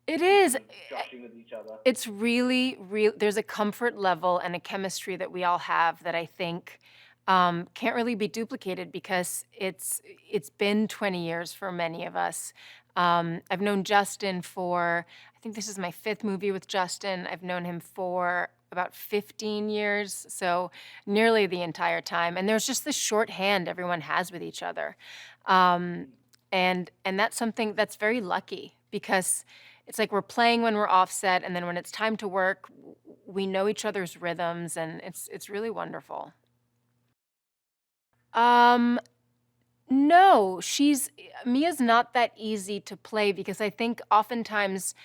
It is. joshing with each other. It's really, real. There's a comfort level and a chemistry that we all have that I think can't really be duplicated because it's been 20 years for many of us. I've known Justin for, I think this is my fifth movie with Justin. I've known him for about 15 years, so nearly the entire time. And there's just this shorthand everyone has with each other, um, Mm. and that's something that's very lucky because it's like we're playing when we're offset, and then when it's time to work, we know each other's rhythms, and it's really wonderful. Um, no, Mia's not that easy to play because I think oftentimes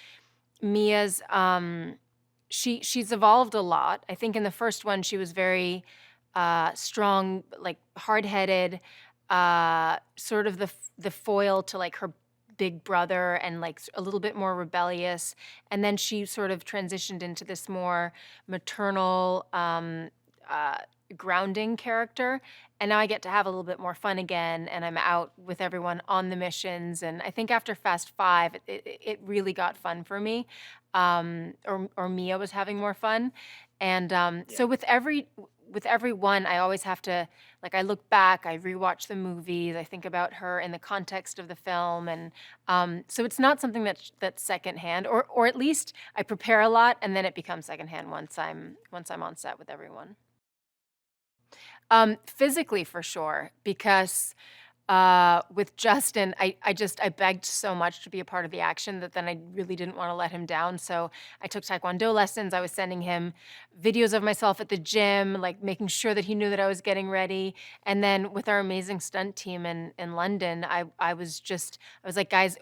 Mia's she's evolved a lot. I think in the first one she was very strong, like hard-headed, sort of the foil to like her big brother and like a little bit more rebellious. And then she sort of transitioned into this more maternal uh grounding character, and now I get to have a little bit more fun again, and I'm out with everyone on the missions. And I think after Fast Five, it really got fun for me, or Mia was having more fun. And Yeah. so with every one, I always have to, like, I look back, I rewatch the movies, I think about her in the context of the film, and so it's not something that's secondhand, or at least I prepare a lot, and then it becomes secondhand once I'm on set with everyone. Physically for sure, because with Justin, I begged so much to be a part of the action that then I really didn't want to let him down. So I took Taekwondo lessons. I was sending him videos of myself at the gym, like making sure that he knew that I was getting ready. And then with our amazing stunt team in London, I was like, guys,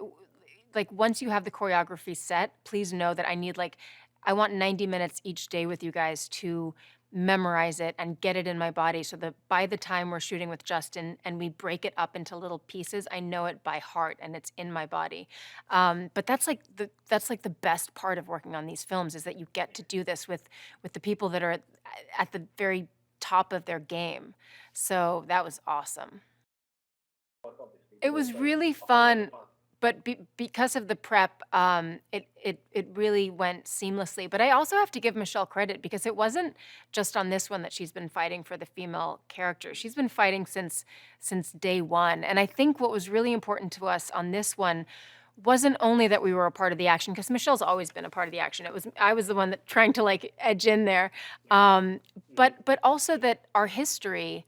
like once you have the choreography set, please know that I want 90 minutes each day with you guys to memorize it and get it in my body so that by the time we're shooting with Justin and we break it up into little pieces, I know it by heart and it's in my body. But that's like the best part of working on these films is that you get to do this with the people that are at the very top of their game. So that was awesome. Work, obviously, It but was also really a whole lot of fun, fun. but because of the prep, it really went seamlessly. But I also have to give Michelle credit because it wasn't just on this one that she's been fighting for the female character. She's been fighting since day one. And I think what was really important to us on this one wasn't only that we were a part of the action, because Michelle's always been a part of the action. It was I was the one that trying to like edge in there, um, Mm. but also that our history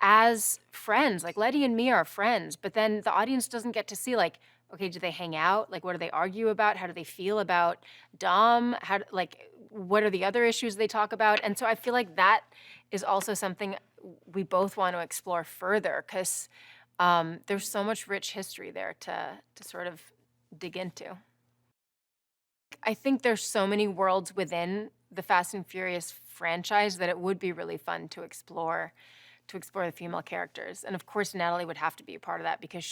as friends, like Letty and me are friends, but then the audience doesn't get to see like, okay, do they hang out? Like, what do they argue about? How do they feel about Dom? Like, what are the other issues they talk about? And so I feel like that is also something we both want to explore further because there's so much rich history there to sort of dig into. I think there's so many worlds within the Fast and Furious franchise that it would be really fun to explore the female characters. And of course, Natalie would have to be a part of that because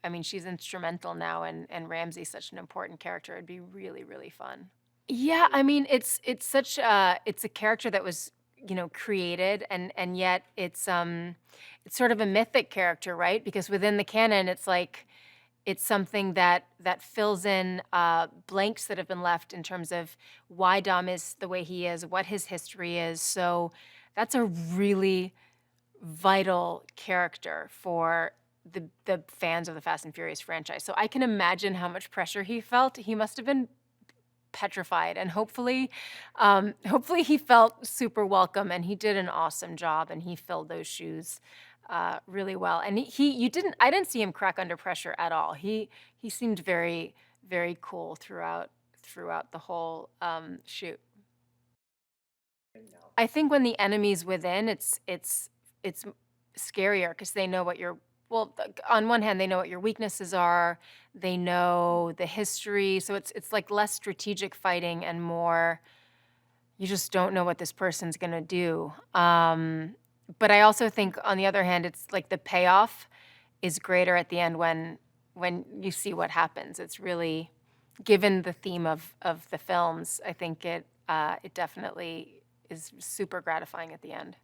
I mean, she's instrumental now, and Ramsey's such an important character. It'd be really, really fun. Yeah, I mean, it's a character that was, created, and yet it's sort of a mythic character, right? Because within the canon, it's like it's something that fills in blanks that have been left in terms of why Dom is the way he is, what his history is. So that's a really vital character for the fans of the Fast and Furious franchise. So I can imagine how much pressure he felt. He must have been petrified, and hopefully he felt super welcome, and he did an awesome job, and he filled those shoes really well. And I didn't see him crack under pressure at all. He seemed very, very cool throughout the whole shoot. Now. I think when the enemy's within, it's scarier because they know what your well, on one hand, they know what your weaknesses are. They know the history, so it's like less strategic fighting and more you just don't know what this person's gonna do. But I also think on the other hand, it's like the payoff is greater at the end when you see what happens. It's really given the theme of the films, I think it definitely is super gratifying at the end.